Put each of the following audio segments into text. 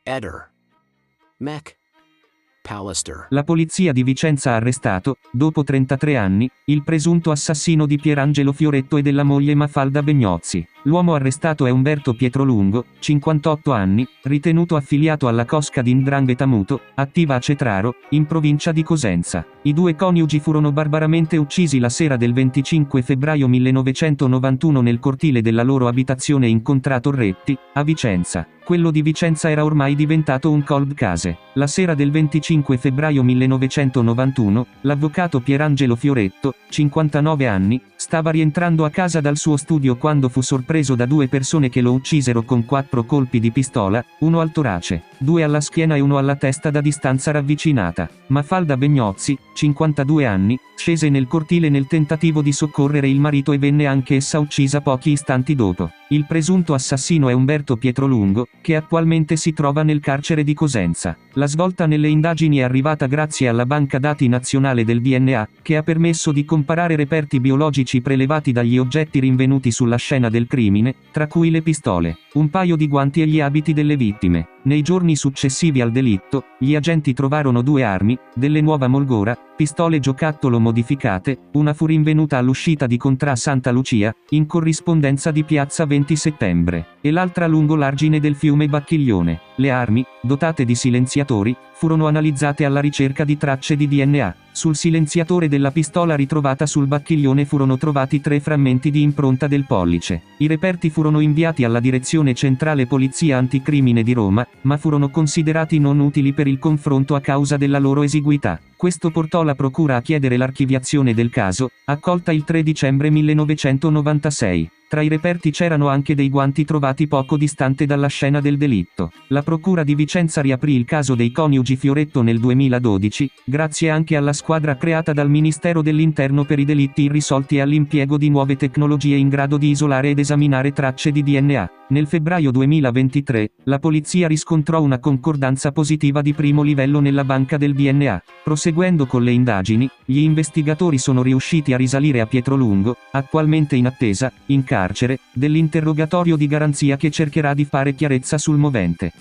Eder. Mech. Pallister. La polizia di Vicenza ha arrestato, dopo 33 anni, il presunto assassino di Pierangelo Fioretto e della moglie Mafalda Begnozzi. L'uomo arrestato è Umberto Pietrolungo, 58 anni, ritenuto affiliato alla cosca di 'Ndrangheta Muto, attiva a Cetraro, in provincia di Cosenza. I due coniugi furono barbaramente uccisi la sera del 25 febbraio 1991 nel cortile della loro abitazione in Contra Torretti, a Vicenza. Quello di Vicenza era ormai diventato un cold case. La sera del 25 febbraio 1991, l'avvocato Pierangelo Fioretto, 59 anni, stava rientrando a casa dal suo studio quando fu sorpreso da due persone che lo uccisero con 4 colpi di pistola, uno al torace, 2 alla schiena e uno alla testa da distanza ravvicinata. Mafalda Begnozzi, 52 anni, scese nel cortile nel tentativo di soccorrere il marito e venne anche essa uccisa pochi istanti dopo. Il presunto assassino è Umberto Pietrolungo, che attualmente si trova nel carcere di Cosenza. La svolta nelle indagini è arrivata grazie alla banca dati nazionale del DNA, che ha permesso di comparare reperti biologici prelevati dagli oggetti rinvenuti sulla scena del crimine, tra cui le pistole, un paio di guanti e gli abiti delle vittime. Nei giorni successivi al delitto, gli agenti trovarono 2 armi, delle Nuova Molgora, pistole giocattolo modificate, una fu rinvenuta all'uscita di Contra Santa Lucia, in corrispondenza di piazza 20 settembre, e l'altra lungo l'argine del fiume Bacchiglione. Le armi, dotate di silenziatori, furono analizzate alla ricerca di tracce di DNA. Sul silenziatore della pistola ritrovata sul Bacchiglione furono trovati 3 frammenti di impronta del pollice. I reperti furono inviati alla Direzione Centrale Polizia Anticrimine di Roma, ma furono considerati non utili per il confronto a causa della loro esiguità. Questo portò la procura a chiedere l'archiviazione del caso, accolta il 3 dicembre 1996. Tra i reperti c'erano anche dei guanti trovati poco distante dalla scena del delitto. La procura di Vicenza riaprì il caso dei coniugi Fioretto nel 2012, grazie anche alla squadra creata dal Ministero dell'Interno per i delitti irrisolti e all'impiego di nuove tecnologie in grado di isolare ed esaminare tracce di DNA. Nel febbraio 2023, la polizia riscontrò una concordanza positiva di primo livello nella banca del DNA. Proseguendo con le indagini, gli investigatori sono riusciti a risalire a Pietrolungo, attualmente in attesa, in carcere, dell'interrogatorio di garanzia che cercherà di fare chiarezza sul movente.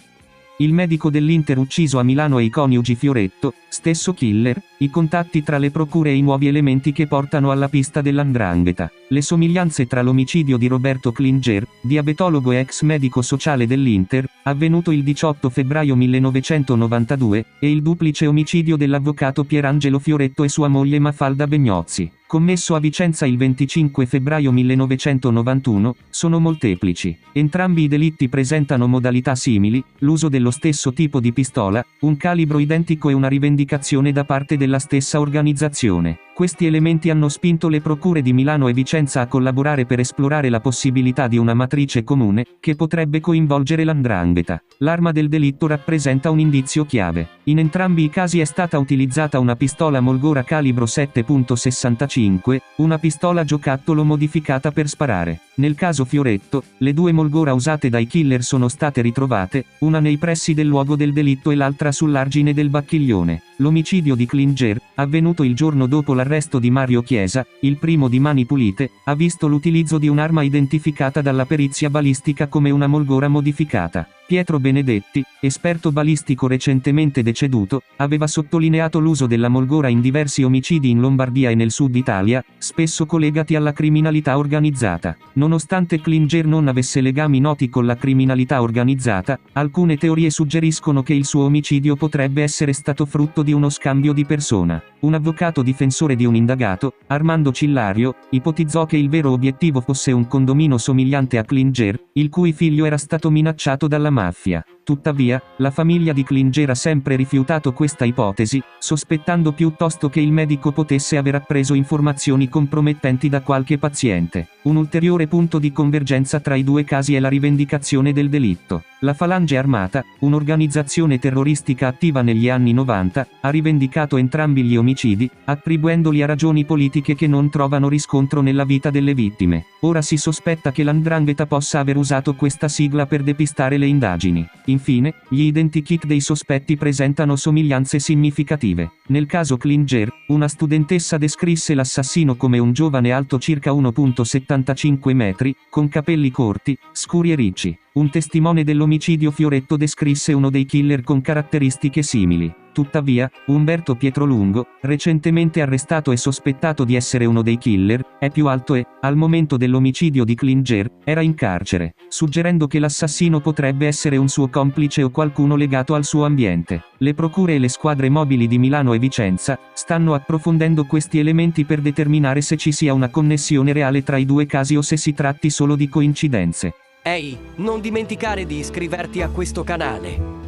Il medico dell'Inter ucciso a Milano e i coniugi Fioretto, stesso killer, i contatti tra le procure e i nuovi elementi che portano alla pista dell''Ndrangheta. Le somiglianze tra l'omicidio di Roberto Klinger, diabetologo e ex medico sociale dell'Inter, avvenuto il 18 febbraio 1992, e il duplice omicidio dell'avvocato Pierangelo Fioretto e sua moglie Mafalda Begnozzi, commesso a Vicenza il 25 febbraio 1991, sono molteplici. Entrambi i delitti presentano modalità simili, l'uso dello stesso tipo di pistola, un calibro identico e una rivendicazione da parte della stessa organizzazione. Questi elementi hanno spinto le procure di Milano e Vicenza a collaborare per esplorare la possibilità di una matrice comune, che potrebbe coinvolgere l''Ndrangheta. L'arma del delitto rappresenta un indizio chiave. In entrambi i casi è stata utilizzata una pistola Molgora calibro 7.65, una pistola giocattolo modificata per sparare. Nel caso Fioretto, le 2 Molgora usate dai killer sono state ritrovate, una nei pressi del luogo del delitto e l'altra sull'argine del Bacchiglione. L'omicidio di Klinger, avvenuto il giorno dopo l'arresto di Mario Chiesa, il primo di Mani Pulite, ha visto l'utilizzo di un'arma identificata dalla perizia balistica come una Molgora modificata. Pietro Benedetti, esperto balistico recentemente deceduto, aveva sottolineato l'uso della Molgora in diversi omicidi in Lombardia e nel sud Italia, spesso collegati alla criminalità organizzata. Nonostante Klinger non avesse legami noti con la criminalità organizzata, alcune teorie suggeriscono che il suo omicidio potrebbe essere stato frutto di uno scambio di persona. Un avvocato difensore di un indagato, Armando Cillario, ipotizzò che il vero obiettivo fosse un condomino somigliante a Klinger, il cui figlio era stato minacciato dalla mafia. Tuttavia, la famiglia di Klinger ha sempre rifiutato questa ipotesi, sospettando piuttosto che il medico potesse aver appreso informazioni compromettenti da qualche paziente. Un ulteriore punto di convergenza tra i due casi è la rivendicazione del delitto. La Falange Armata, un'organizzazione terroristica attiva negli anni 90, ha rivendicato entrambi gli omicidi, attribuendoli a ragioni politiche che non trovano riscontro nella vita delle vittime. Ora si sospetta che l''Ndrangheta possa aver usato questa sigla per depistare le indagini. Infine, gli identikit dei sospetti presentano somiglianze significative. Nel caso Klinger, una studentessa descrisse l'assassino come un giovane alto circa 1,75 metri, con capelli corti, scuri e ricci. Un testimone dell'omicidio Fioretto descrisse uno dei killer con caratteristiche simili. Tuttavia, Umberto Pietrolungo, recentemente arrestato e sospettato di essere uno dei killer, è più alto e, al momento dell'omicidio di Klinger, era in carcere, suggerendo che l'assassino potrebbe essere un suo complice o qualcuno legato al suo ambiente. Le procure e le squadre mobili di Milano e Vicenza stanno approfondendo questi elementi per determinare se ci sia una connessione reale tra i due casi o se si tratti solo di coincidenze. Ehi, non dimenticare di iscriverti a questo canale.